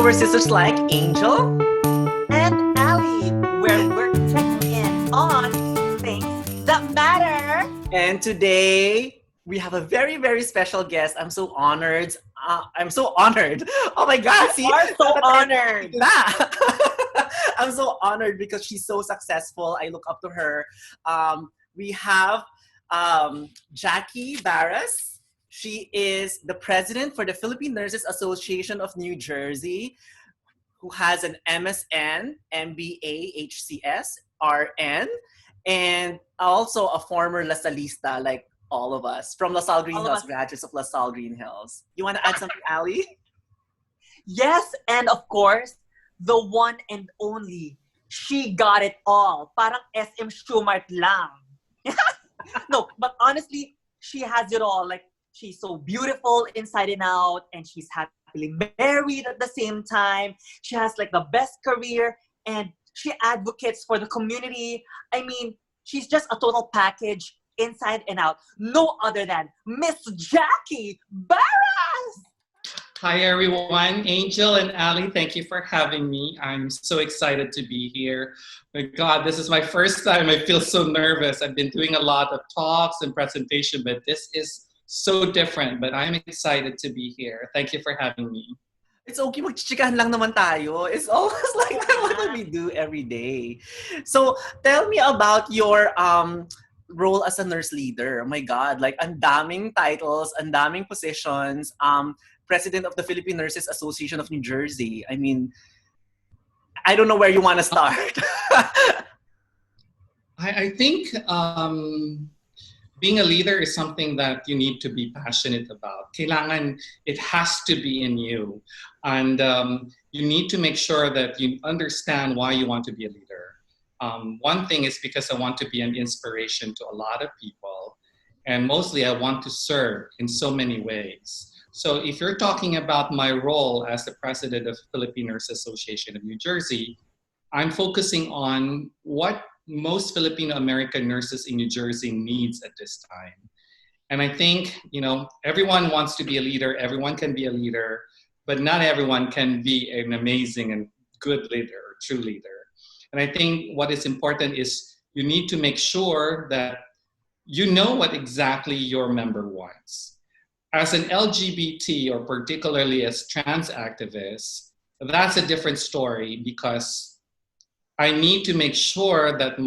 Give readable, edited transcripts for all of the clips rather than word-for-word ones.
show where sisters like Angel. And Ally, where we're checking in on things that matter. And today we have a very, very special guest. I'm so honored. I'm so honored. Oh my God, see? We are so honored. I'm so honored because she's so successful. I look up to her. We have Jackie Baras. She is the president for the Philippine Nurses Association of New Jersey, who has an MSN MBA HCS RN, and also a former LaSalista, like all of us, from LaSalle Green Hills, graduates of LaSalle Green Hills. You want to add something, Ally? Yes, and of course, the one and only. She got it all. Parang SM Schumart lang. No, but honestly, she has it all. Like, she's so beautiful inside and out, and she's happily married at the same time. She has like the best career, and she advocates for the community. I mean, she's just a total package inside and out. No other than Miss Jackie Baras! Hi everyone, Angel and Ally, thank you for having me. I'm so excited to be here. My God, this is my first time. I feel so nervous. I've been doing a lot of talks and presentation, but this is so different. But I'm excited to be here. Thank you for having me. It's okay, magchichikahan lang naman tayo. It's almost like what we do every day. So, tell me about your role as a nurse leader. Oh my God, like ang daming titles, ang daming positions. President of the Philippine Nurses Association of New Jersey. I mean, I don't know where you want to start. I think being a leader is something that you need to be passionate about. Kailangan, it has to be in you. And you need to make sure that you understand why you want to be a leader. One thing is because I want to be an inspiration to a lot of people. And mostly I want to serve in so many ways. So if you're talking about my role as the president of the Philippine Nurses Association of New Jersey, I'm focusing on what most Filipino American nurses in New Jersey needs at this time. And I think, everyone wants to be a leader, everyone can be a leader, but not everyone can be an amazing and good leader, true leader. And I think what is important is you need to make sure that you know what exactly your member wants. As an LGBT, or particularly as trans activists, that's a different story because I need to make sure that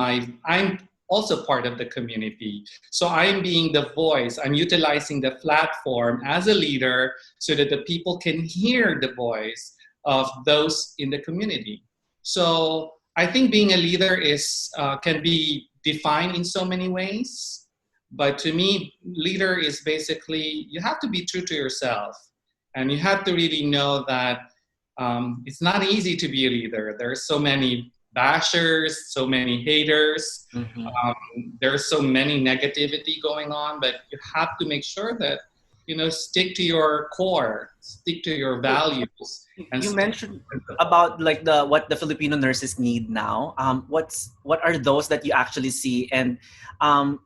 I'm also part of the community. So I'm being the voice, I'm utilizing the platform as a leader so that the people can hear the voice of those in the community. So I think being a leader can be defined in so many ways. But to me, leader is basically, you have to be true to yourself. And you have to really know that it's not easy to be a leader. There are so many bashers, so many haters. Mm-hmm. There's so many negativity going on, but you have to make sure that, stick to your core, stick to your values. And you mentioned about like what the Filipino nurses need now. What are those that you actually see, and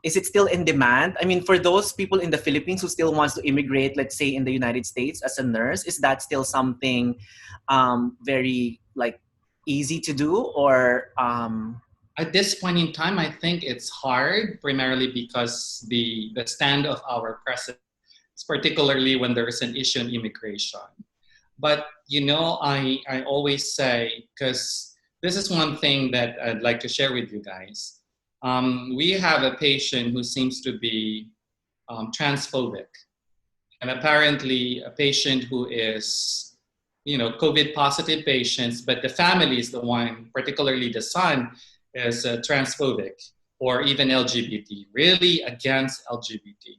is it still in demand? I mean, for those people in the Philippines who still wants to immigrate, let's say in the United States as a nurse, is that still something very like easy to do, or At this point in time, I think it's hard, primarily because the stand of our president, particularly when there's an issue in immigration. But, I always say, because this is one thing that I'd like to share with you guys. We have a patient who seems to be transphobic. And apparently a patient who is, COVID positive patients, but the family is the one, particularly the son, is transphobic or even LGBT, really against LGBT.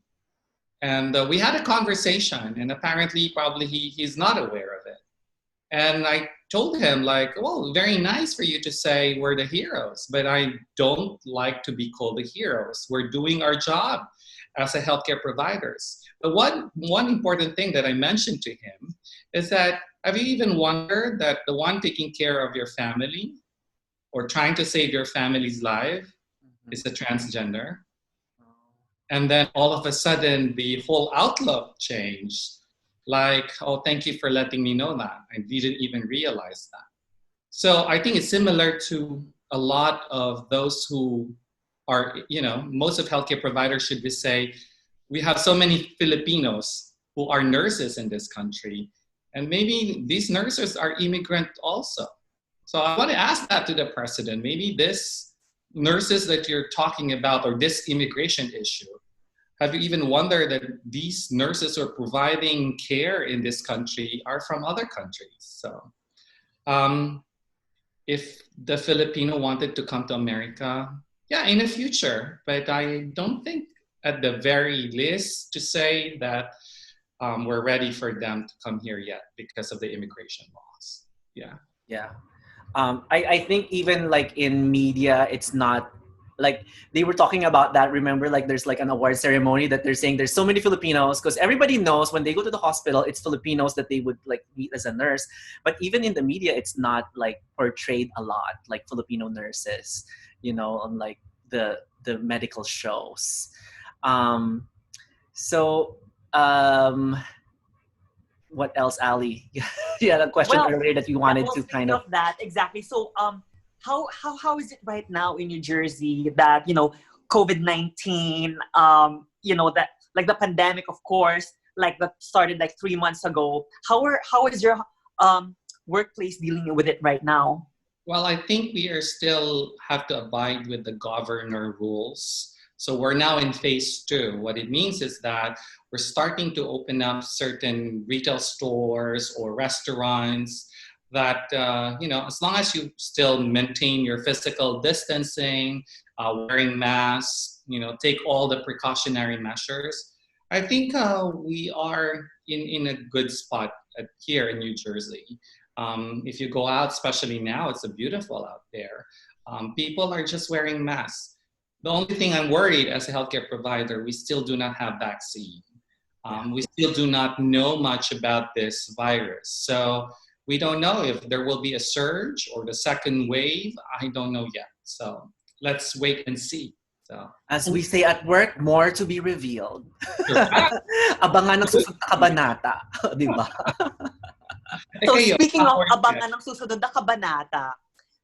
And we had a conversation, and apparently probably he's not aware of it. And I told him, like, well, very nice for you to say we're the heroes, but I don't like to be called the heroes. We're doing our job as a healthcare providers. But one important thing that I mentioned to him is that, have you even wondered that the one taking care of your family or trying to save your family's life is a transgender? And then all of a sudden, the whole outlook changed. Like, oh, thank you for letting me know that. I didn't even realize that. So I think it's similar to a lot of those who are, most of healthcare providers should be say, we have so many Filipinos who are nurses in this country. And maybe these nurses are immigrant also. So I want to ask that to the president. Maybe this nurses that you're talking about, or this immigration issue, have you even wondered that these nurses who are providing care in this country are from other countries? So if the Filipino wanted to come to America, yeah, in the future, but I don't think at the very least to say that we're ready for them to come here yet because of the immigration laws. Yeah. Yeah. I think even like in media, it's not like they were talking about that. Remember, like there's like an award ceremony that they're saying there's so many Filipinos, because everybody knows when they go to the hospital, it's Filipinos that they would like meet as a nurse. But even in the media, it's not like portrayed a lot, like Filipino nurses, on like the medical shows. So what else, Ally? You had a question earlier that you wanted to kind of that exactly. So how is it right now in New Jersey that COVID-19 that like the pandemic, of course, like that started like 3 months ago. How is your workplace dealing with it right now? Well, I think we are still have to abide with the governor rules. So we're now in phase 2. What it means is that we're starting to open up certain retail stores or restaurants that, as long as you still maintain your physical distancing, wearing masks, take all the precautionary measures, I think we are in a good spot here in New Jersey. If you go out, especially now, it's beautiful out there. People are just wearing masks. The only thing I'm worried as a healthcare provider, we still do not have vaccine. We still do not know much about this virus. So we don't know if there will be a surge or the second wave. I don't know yet. So let's wait and see. So, as we say at work, more to be revealed. Abangan ng susunod na kabanata. Diba? So speaking of abangan ng susunod na kabanata,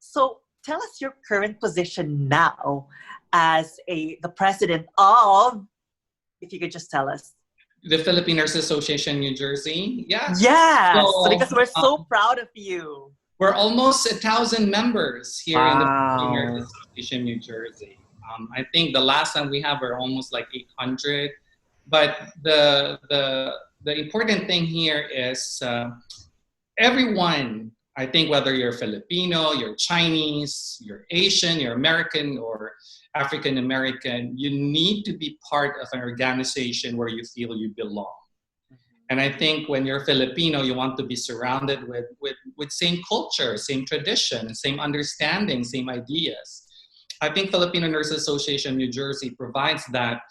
so tell us your current position now as the president of, if you could just tell us. The Philippine Nurses Association, New Jersey. Yeah. Yes, so because we're so proud of you. We're almost 1,000 members here in the Philippine Nurses Association, New Jersey. I think the last time we have were almost like 800. But the important thing here is everyone, I think whether you're Filipino, you're Chinese, you're Asian, you're American, or African American, you need to be part of an organization where you feel you belong. And I think when you're Filipino, you want to be surrounded with same culture, same tradition, same understanding, same ideas. I think Filipino Nurses Association New Jersey provides that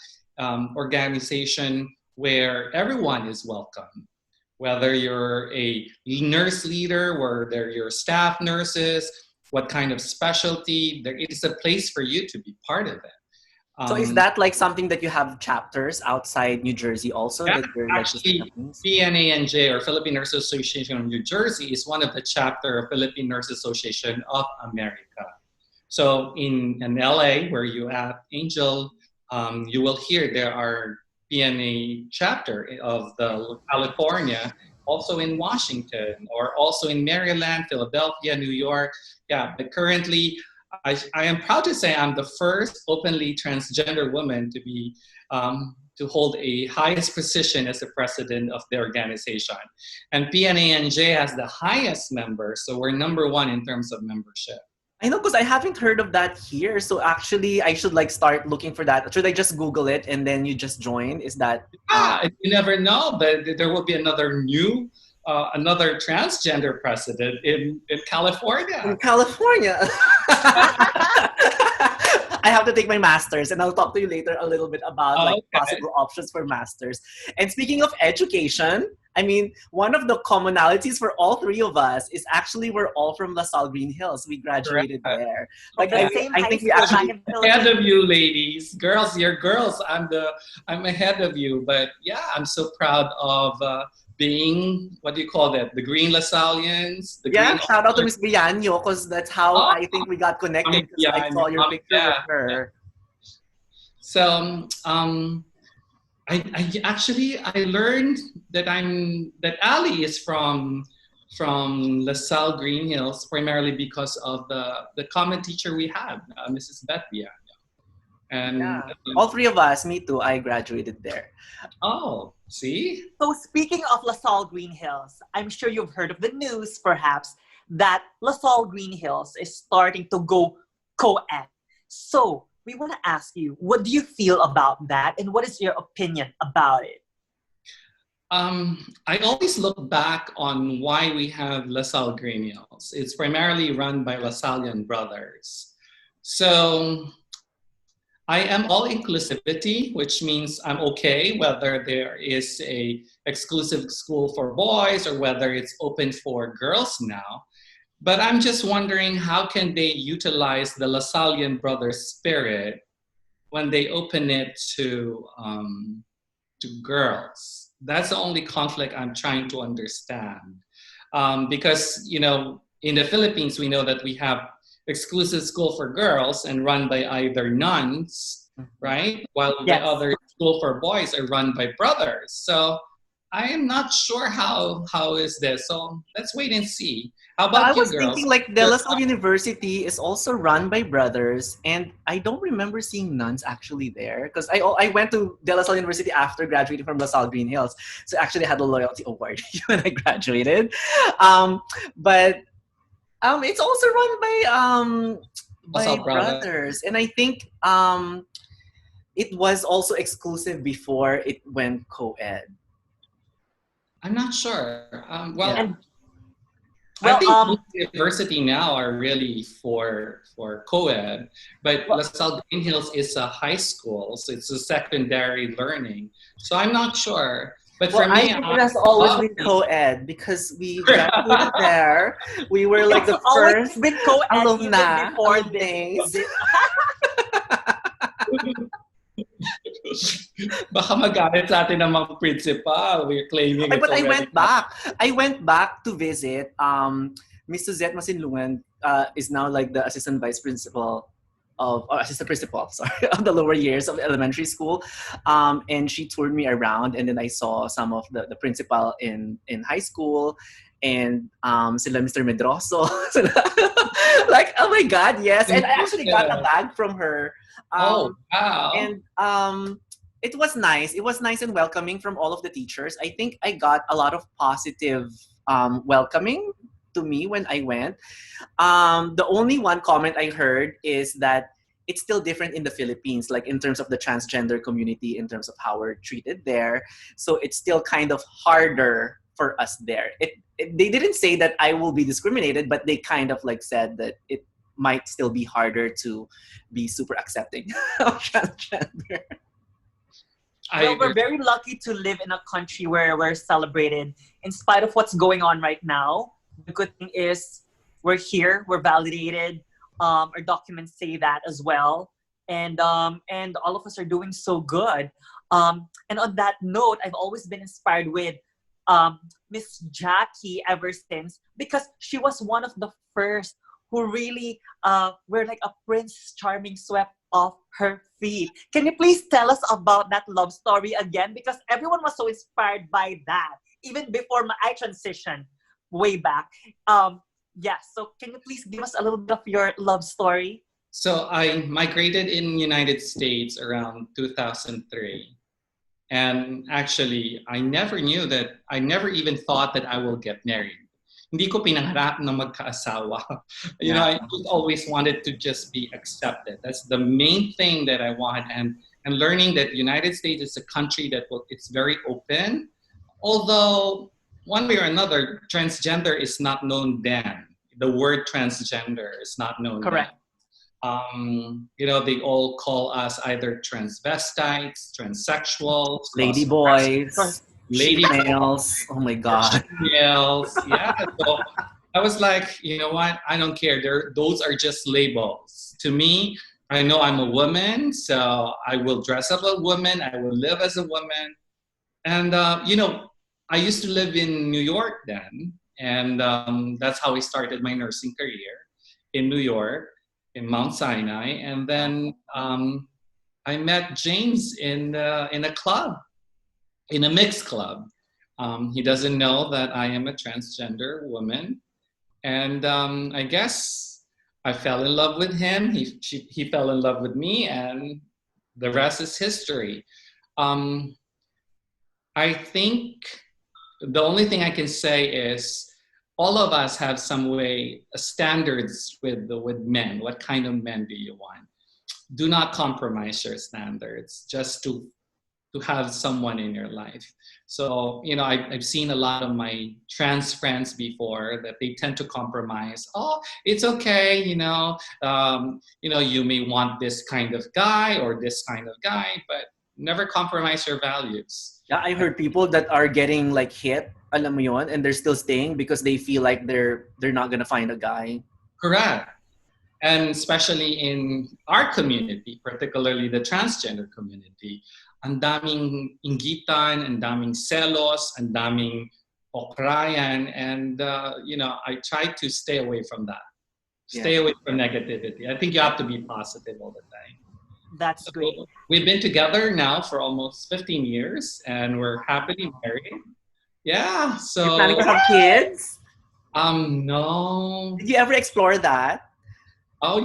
organization where everyone is welcome. Whether you're a nurse leader, whether you're staff nurses, what kind of specialty, it is a place for you to be part of it. So is that like something that you have chapters outside New Jersey also? Yeah, that you're actually, PNANJ, or Philippine Nurses Association of New Jersey, is one of the chapter of Philippine Nurses Association of America. So in LA, where you at, Angel, you will hear there are PNA chapter of the California, also in Washington, or also in Maryland, Philadelphia, New York. Yeah, but currently, I am proud to say I'm the first openly transgender woman to be to hold a highest position as the president of the organization. And PNANJ has the highest member, so we're number 1 in terms of membership. I know, because I haven't heard of that here. So actually, I should like start looking for that. Should I just Google it and then you just join? Is that? You never know, but there will be another transgender president in California. In California. I have to take my master's, and I'll talk to you later a little bit about possible options for masters. And speaking of education, I mean, one of the commonalities for all 3 of us is actually we're all from LaSalle Green Hills. We graduated there. Like I think we actually ahead of you, ladies, girls. You're girls. I'm ahead of you. But yeah, I'm so proud of being, what do you call that? The green Lasallians, the Yeah, green. shout out to Miss Brianyo because that's how Oh, I think we got connected because I yeah, saw your picture with yeah. her. So I actually I learned that Ali is from LaSalle Green Hills primarily because of the common teacher we had, Mrs. Betia. And Yeah. All three of us, me too, I graduated there. oh, see? So speaking of LaSalle Green Hills, I'm sure you've heard of the news, perhaps, that LaSalle Green Hills is starting to go co-ed. So we want to ask you, what do you feel about that, and what is your opinion about it? I always look back on why we have LaSalle Green Hills. It's primarily run by LaSallian brothers. So I am all inclusivity, which means I'm okay whether there is a exclusive school for boys or whether it's open for girls now. But I'm just wondering how can they utilize the LaSallian brothers spirit when they open it to girls? That's the only conflict I'm trying to understand. Because, you know, in the Philippines, we know that we have exclusive school for girls and run by either nuns, right? While the Yes. other school for boys are run by brothers. So I am not sure how is this. So let's wait and see. How I about you, was girls? thinking like De La Salle University is also run by brothers, and I don't remember seeing nuns actually there because I went to De La Salle University after graduating from La Salle Green Hills, so I actually had a loyalty award when I graduated. But it's also run by LaSalle brother. brothers, and I think it was also exclusive before it went co-ed. I'm not sure. Well, Yeah. And I well, think most university now are really for co-ed, but LaSalle Green Hills is a high school, so it's a secondary learning. So I'm not sure. But Well, for I me, think it has always been co-ed because we graduated there. We were like the it's always first been co-ed alumni. even before alumnae. this. baka magalit sa atin ng mga principal. We're claiming Ay, it's but I already went back. I went back to visit. Miss Suzette Masinlungan is now like the assistant vice principal or assistant principal, sorry, of the lower years of elementary school. And she toured me around, and then I saw some of the principal in high school, and sila Mr. Medroso. Like, oh my God, yes. And I actually got a bag from her. oh, wow. And it was nice. It was nice and welcoming from all of the teachers. I think I got a lot of positive welcoming to me when I went. The only one comment I heard is that it's still different in the Philippines, like in terms of the transgender community, in terms of how we're treated there. So it's still kind of harder for us there. They didn't say that I will be discriminated, but they kind of like said that it might still be harder to be super accepting of transgender. Well, we're very lucky to live in a country where we're celebrated in spite of what's going on right now. The good thing is we're here, we're validated. Our documents say that as well, and all of us are doing so good. And on that note, I've always been inspired with Miss Jackie ever since, because she was one of the first who really were like a Prince Charming swept off her feet. Can you please tell us about that love story again? Because everyone was so inspired by that, even before I transitioned way back. Yes, so can you please give us a little bit of your love story? So I migrated in United States around 2003. And actually, I never even thought that I will get married. Hindi ko pinangarap na magkaasawa. You know, I always wanted to just be accepted. That's the main thing that I want. And learning that the United States is a country that it's very open. Although, one way or another, transgender is not known then. The word transgender is not known Correct. Then. You know, they all call us either transvestites, transsexuals, Ladyboys, females. Oh my God. females. Yeah. So I was like, you know what? I don't care. Those are just labels. To me, I know I'm a woman, so I will dress up a woman. I will live as a woman. And, you know, I used to live in New York then, and that's how I started my nursing career in New York, in Mount Sinai, and then I met James in a club, in a mixed club. He doesn't know that I am a transgender woman, and I guess I fell in love with him. He fell in love with me, and the rest is history. Um, I think the only thing I can say is all of us have some way standards with men. What kind of men do you want? Do not compromise your standards just to have someone in your life. So, you know, I've seen a lot of my trans friends before that they tend to compromise. Oh, it's okay, you may want this kind of guy or this kind of guy, but never compromise your values. Yeah, I heard people that are getting like hit, alam mo yun, and they're still staying because they feel like they're not gonna find a guy. Correct. And especially in our community, particularly the transgender community, ang daming inggitan, ang daming selos, ang daming okrayan, and I try to stay away from that. Stay away from negativity. I think you have to be positive all the time. That's great. We've been together now for almost 15 years, and we're happily married. Yeah, so... You're planning to have kids? No. Did you ever explore that? Oh,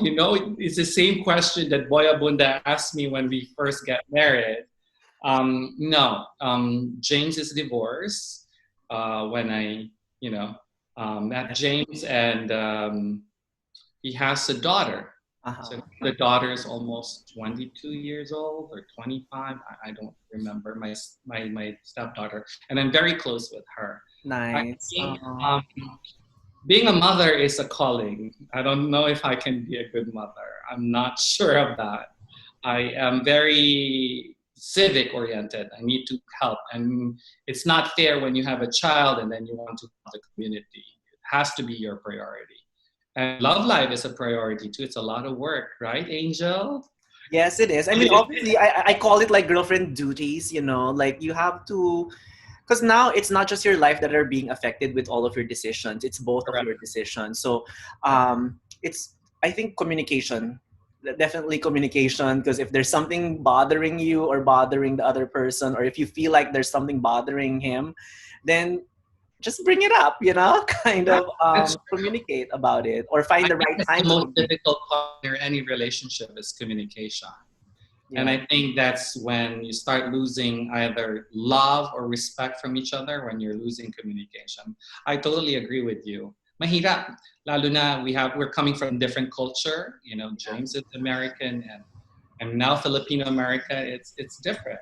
it's the same question that Boya Bunda asked me when we first got married. No, James is divorced. When I, met James, and he has a daughter. Uh-huh. So the daughter is almost 22 years old or 25. I don't remember my stepdaughter, and I'm very close with her. Nice. I think, being a mother is a calling. I don't know if I can be a good mother. I'm not sure of that. I am very civic oriented. I need to help, and it's not fair when you have a child and then you want to help the community. It has to be your priority. And love life is a priority too. It's a lot of work, right, Angel? Yes, it is. I mean, obviously, I call it like girlfriend duties, like you have to, because now it's not just your life that are being affected with all of your decisions. It's both of your decisions. So it's, I think, communication. Definitely communication, because if there's something bothering you or bothering the other person, or if you feel like there's something bothering him, then just bring it up, kind of communicate about it, or find the right time. The most difficult part in any relationship is communication. Yeah. And I think that's when you start losing either love or respect from each other, when you're losing communication. I totally agree with you. Mahirap, lalo na we're coming from different culture. James is American and now Filipino America. It's different.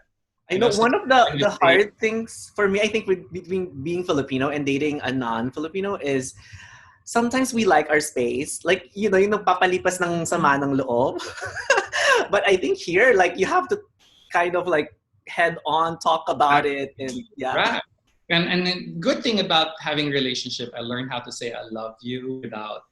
I know one of the hard things for me, I think, between being Filipino and dating a non-Filipino is sometimes we like our space. Like, yung papalipas ng sama ng loob. But I think here, like, you have to kind of like head on, talk about it. And yeah. Right. And the good thing about having a relationship, I learned how to say I love you without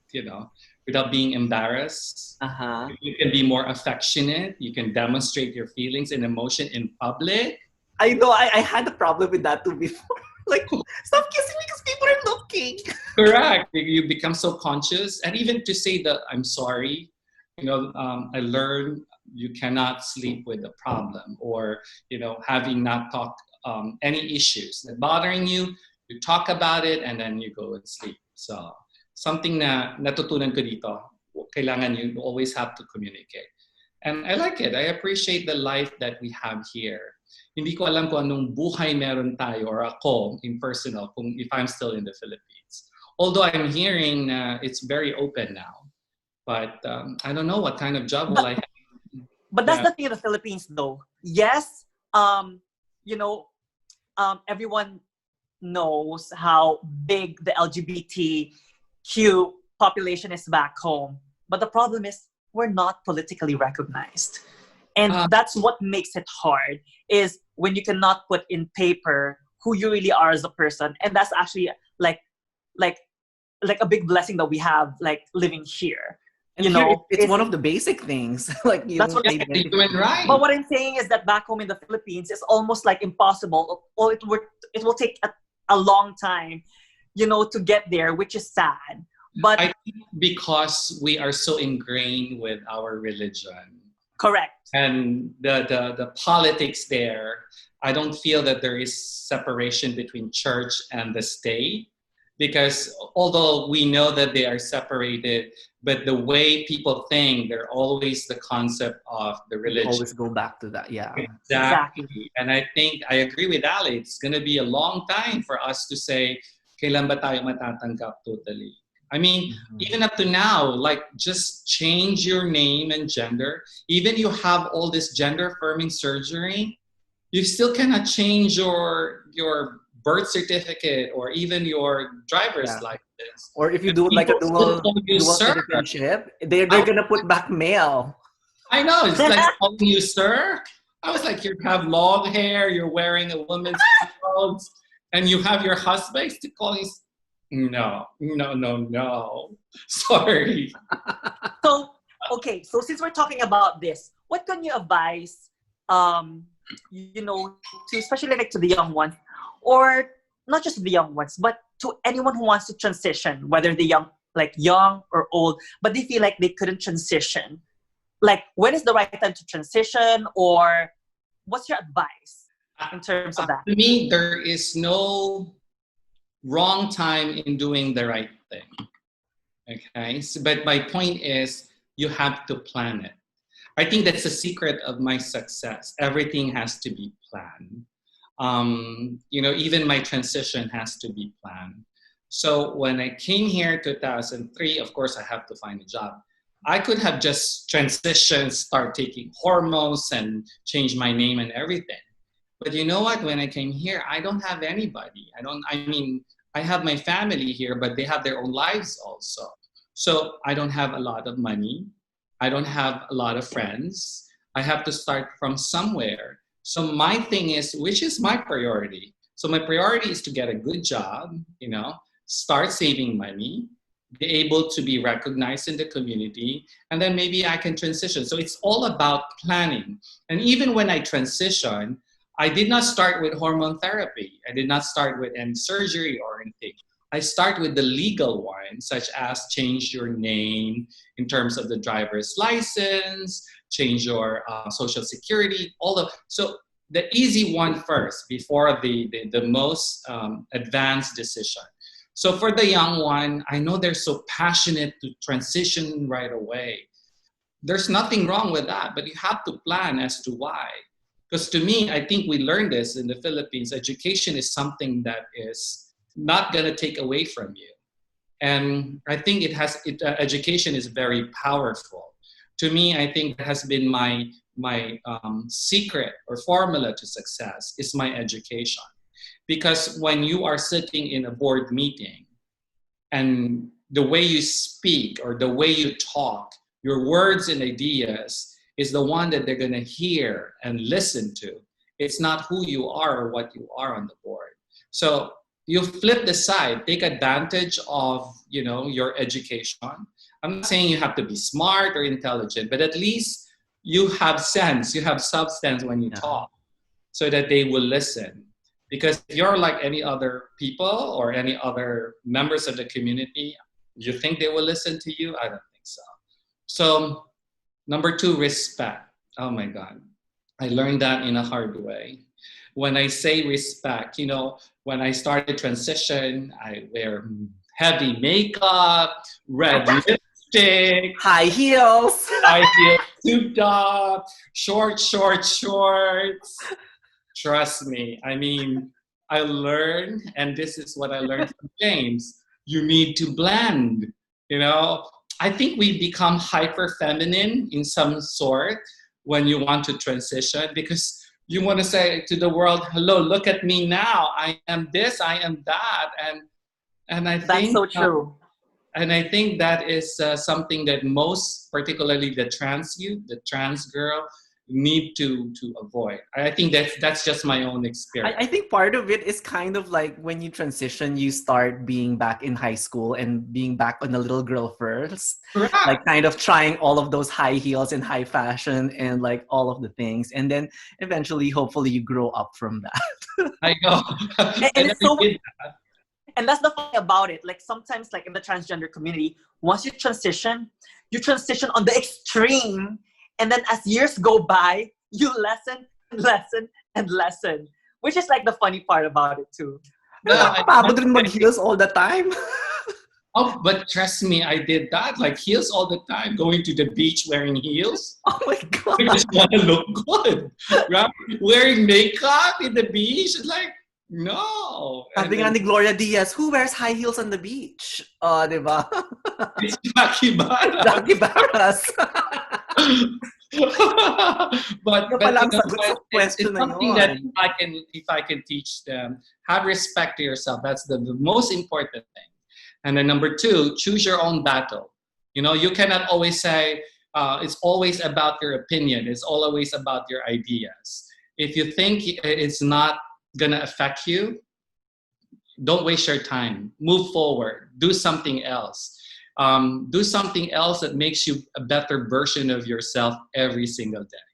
being embarrassed. Uh-huh. You can be more affectionate. You can demonstrate your feelings and emotion in public. I know. I had a problem with that too before. Like, stop kissing me because people are looking. Correct. You become so conscious. And even to say that I'm sorry, I learned you cannot sleep with a problem, or, having not talked any issues that bothering you, you talk about it and then you go and sleep. So something na natutunan ko dito, kailangan you always have to communicate. And I like it. I appreciate the life that we have here. Hindi ko alam kung anong buhay meron tayo or ako in personal if I'm still in the Philippines. Although I'm hearing it's very open now. But I don't know what kind of job will I have. But that's the thing of the Philippines, though. Yes, everyone knows how big the LGBTQ population is back home. But the problem is we're not politically recognized. And that's what makes it hard, is when you cannot put in paper who you really are as a person. And that's actually like a big blessing that we have, like, living here. And it's one of the basic things. Like, that's what you're doing right. But what I'm saying is that back home in the Philippines, it's almost like impossible. Or it will take a long time, to get there, which is sad. But I think because we are so ingrained with our religion correct. and the politics there, I don't feel that there is separation between church and the state, because although we know that they are separated, but the way people think, they're always the concept of the religion. Always go back to that, yeah. Exactly. And I think I agree with Ali. It's going to be a long time for us to say, kailan ba tayo matatanggap totally? I mean, even up to now, like just change your name and gender. Even you have all this gender affirming surgery, you still cannot change your birth certificate or even your driver's license. Or if you do like a dual citizenship, they're gonna put back male. I know, it's like calling you sir. I was like, you have long hair, you're wearing a woman's clothes, and you have your husband to call you. No. Sorry. So, okay, so since we're talking about this, what can you advise, to especially like to the young ones, or not just the young ones, but to anyone who wants to transition, whether they're young or old, but they feel like they couldn't transition. Like, when is the right time to transition, or what's your advice in terms of that? To me, there is no wrong time in doing the right thing. Okay, but my point is you have to plan it. I think that's the secret of my success. Everything has to be planned. Even my transition has to be planned. So when I came here in 2003, of course, I have to find a job. I could have just transitioned, start taking hormones and change my name and everything. But you know what? When I came here, I don't have anybody. I have my family here, but they have their own lives also. So I don't have a lot of money. I don't have a lot of friends. I have to start from somewhere. So my thing is, which is my priority? So my priority is to get a good job, start saving money, be able to be recognized in the community, and then maybe I can transition. So it's all about planning. And even when I transition, I did not start with hormone therapy. I did not start with any surgery or anything. I start with the legal ones, such as change your name in terms of the driver's license, change your social security, so the easy one first before the most advanced decision. So for the young one, I know they're so passionate to transition right away. There's nothing wrong with that, but you have to plan as to why. Because to me, I think we learned this in the Philippines. Education is something that is not going to take away from you. And I think education is very powerful. To me, I think that has been my secret or formula to success is my education. Because when you are sitting in a board meeting and the way you speak or the way you talk, your words and ideas is the one that they're going to hear and listen to. It's not who you are or what you are on the board. So you flip the side, take advantage of, your education. I'm not saying you have to be smart or intelligent, but at least you have sense, you have substance when you talk so that they will listen. Because if you're like any other people or any other members of the community, you think they will listen to you? I don't think so. So number 2, respect. Oh my God. I learned that in a hard way. When I say respect, when I started transition, I wear heavy makeup, red lipstick, high heels, souped up, shorts. Trust me. I learned, and this is what I learned from James, you need to blend, I think we become hyper feminine in some sort when you want to transition, because you want to say to the world, hello, look at me now. I am this, I am that. And I think that's so true. And I think that is something that most, particularly the trans youth, the trans girl, need to avoid. I think that's just my own experience. I think part of it is kind of like when you transition, you start being back in high school and being back on a little girl first. Correct. Like kind of trying all of those high heels and high fashion and like all of the things. And then eventually, hopefully you grow up from that. I know. And And it's I so, did. and that's the thing about it. Like sometimes, like in the transgender community, once you transition on the extreme, and then as years go by, you lessen and lessen and lessen, which is like the funny part about it too. Pero No, nakakapagod rin mag-heels all the time. oh, but trust me, I did that. Like heels all the time, going to the beach wearing heels. Oh my I God. just want to look good, right? Wearing makeup in the beach, it's like no. And Sabi nga then ni Gloria Diaz, who wears high heels on the beach? Di ba? it's Jackie Baras. Jackie Baras. Yung But pala you ang know sagot what? sa question It's na something that yun. if I can teach them, have respect to yourself. That's the most important thing. And then number two, choose your own battle. You know, you cannot always say it's always about your opinion. It's always about your ideas. If you think it's not gonna affect you, don't waste your time. Move forward. Do something else. Do something else that makes you a better version of yourself every single day.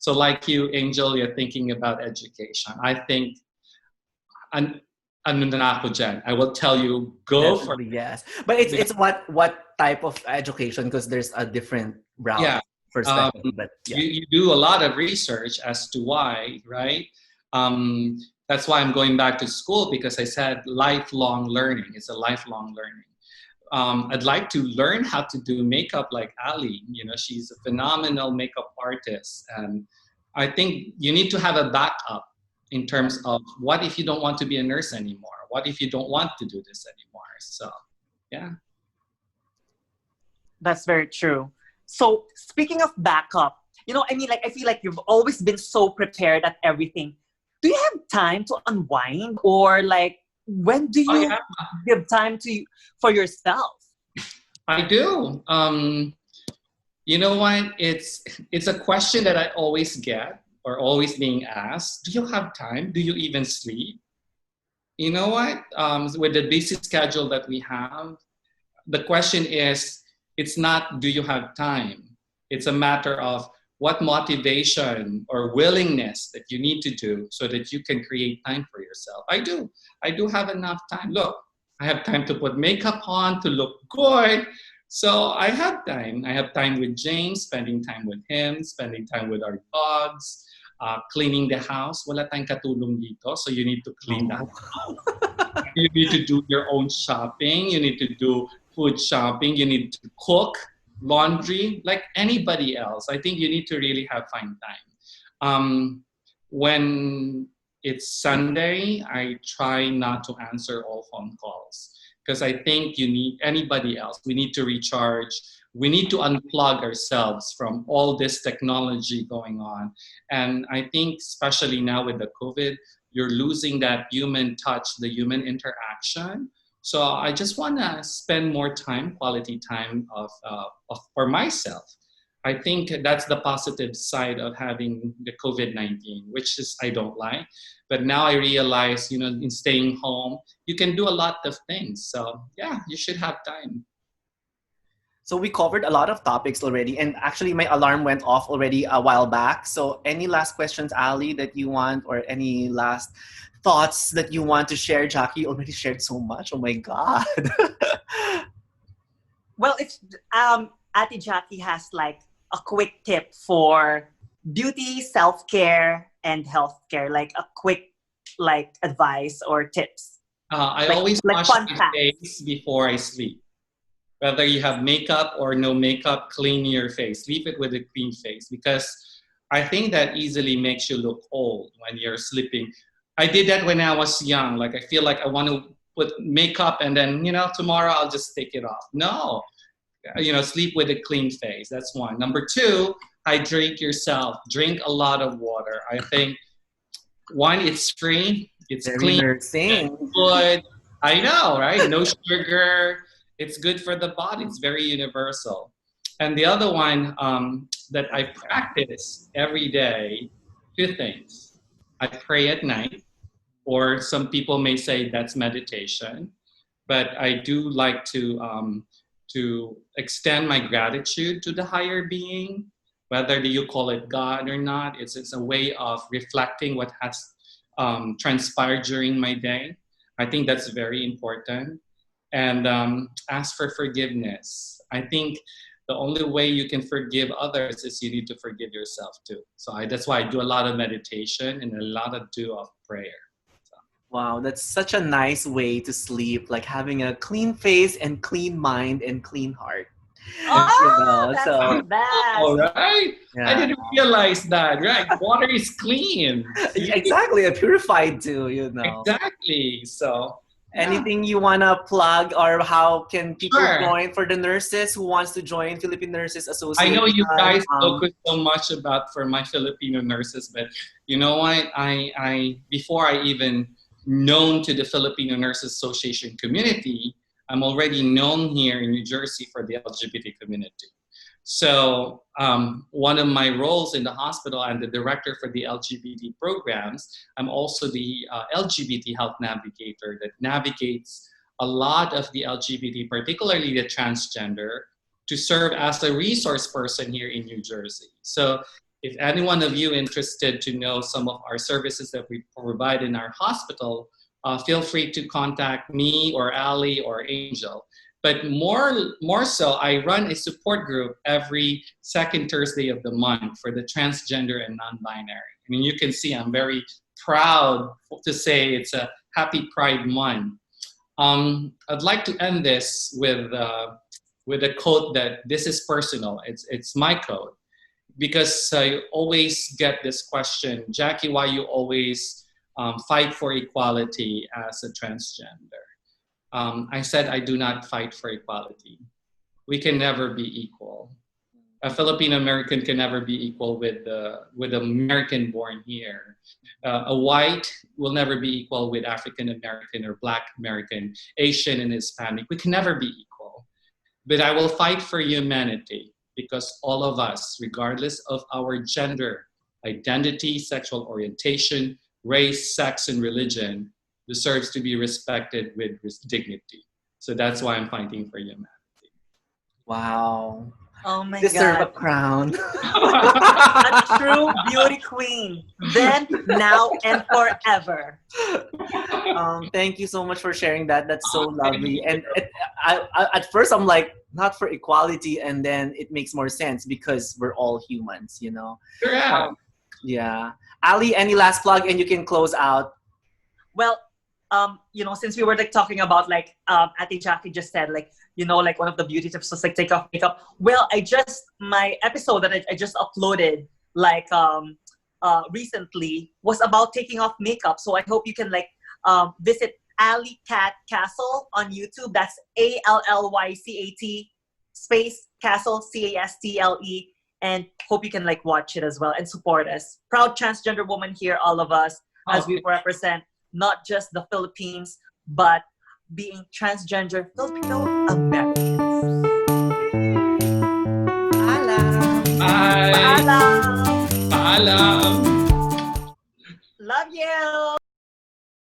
So, like you, Angel, you're thinking about education. I think, an, ano na ako dyan, I will tell you, go for Definitely, yes. But it's what type of education? Because there's a different route yeah. Um, perspective. But yeah. you do a lot of research as to why, right? Um, that's why I'm going back to school because I said lifelong learning. It's a lifelong learning. I'd like to learn how to do makeup like Ali. You know, she's a phenomenal makeup artist. And I think you need to have a backup in terms of what if you don't want to be a nurse anymore? What if you don't want to do this anymore? So, yeah. That's very true. So speaking of backup, I mean, like I feel like you've always been so prepared at everything. Do you have time to unwind, or like when do Oh, you yeah, give time to for yourself? I do. You know what? It's a question that I always get or always being asked. Do you have time? Do you even sleep? You know what? With the busy schedule that we have, the question is, it's not do you have time? It's a matter of what motivation or willingness that you need to do so that you can create time for yourself. I do have enough time. Look, I have time to put makeup on, to look good. So I have time. I have time with James, spending time with him, spending time with our dogs, cleaning the house. Wala tayong katulong dito, so you need to clean that. You need to do your own shopping. You need to do food shopping. You need to cook, laundry, like anybody else. I think you need to really have fine time. When it's Sunday, I try not to answer all phone calls because I think you need anybody else. We need to recharge. We need to unplug ourselves from all this technology going on. And I think, especially now with the COVID, you're losing that human touch, the human interaction. So I just want to spend more time, quality time for myself. I think that's the positive side of having the COVID-19, which is I don't like. But now I realize, in staying home, you can do a lot of things. So yeah, you should have time. So we covered a lot of topics already, and actually my alarm went off already a while back. So any last questions, Ali, that you want, or any last thoughts that you want to share? Jackie already shared so much. Oh my God. Well, if Ate Jackie has like a quick tip for beauty, self-care, and healthcare, like a quick like advice or tips, I like always like wash fun my facts. face before I sleep. Whether you have makeup or no makeup, clean your face. Leave it with a clean face because I think that easily makes you look old when you're sleeping. I did that when I was young. Like I feel like I want to put makeup and then, tomorrow I'll just take it off. No, sleep with a clean face. That's one. Number two, hydrate yourself. Drink a lot of water. I think one, it's free, it's Very clean, it's nursing. good. I know, right? No sugar. It's good for the body. It's very universal. And the other one that I practice every day, two things. I pray at night, or some people may say that's meditation, but I do like to extend my gratitude to the higher being, whether you call it God or not. It's a way of reflecting what has transpired during my day. I think that's very important. And ask for forgiveness. I think the only way you can forgive others is you need to forgive yourself too. So that's why I do a lot of meditation and a lot of prayer. So. Wow, that's such a nice way to sleep, like having a clean face and clean mind and clean heart. Oh, that's So the best. All right. yeah. I didn't realize that. Right. Water is clean. See? Exactly, a purified too, Exactly. So Anything you wanna plug, or how can people Sure. join for the nurses who wants to join Philippine Nurses I Association? know you guys focus so much about for my Filipino nurses, but you know what? I before I even known to the Filipino Nurses Association community, I'm already known here in New Jersey for the LGBT community. So one of my roles in the hospital, I'm the director for the LGBT programs. I'm also the LGBT health navigator that navigates a lot of the LGBT, particularly the transgender, to serve as a resource person here in New Jersey. So if any one of you interested to know some of our services that we provide in our hospital, feel free to contact me or Ally or Angel. But more so, I run a support group every second Thursday of the month for the transgender and non-binary. I mean, you can see I'm very proud to say it's a Happy Pride Month. I'd like to end this with a quote that this is personal. It's my quote, because I always get this question, Jackie, why you always fight for equality as a transgender? I said I do not fight for equality. We can never be equal. A Filipino American can never be equal with an American born here. A white will never be equal with African American or Black American, Asian and Hispanic. We can never be equal. But I will fight for humanity, because all of us, regardless of our gender, identity, sexual orientation, race, sex, and religion, deserves to be respected with dignity. So that's why I'm fighting for humanity. Wow. Oh my Deserve God. a crown. A true beauty queen. Then, now, and forever. Thank you so much for sharing that. That's so lovely. And at first I'm like, not for equality, and then it makes more sense because we're all humans, Yeah. Yeah. Ali, any last plug, and you can close out. Well, since we were like talking about like Ate Jackie just said, like, like one of the beauty tips was like take off makeup. Well, my episode that I just uploaded like recently was about taking off makeup. So I hope you can like visit AllyCat Castle on YouTube. That's ALLYCAT space Castle CASTLE, and hope you can like watch it as well and support us. Proud transgender woman here, all of us, as we represent not just the Philippines, but being transgender Filipino Americans. Paalam. Bye. Paalam. Paalam.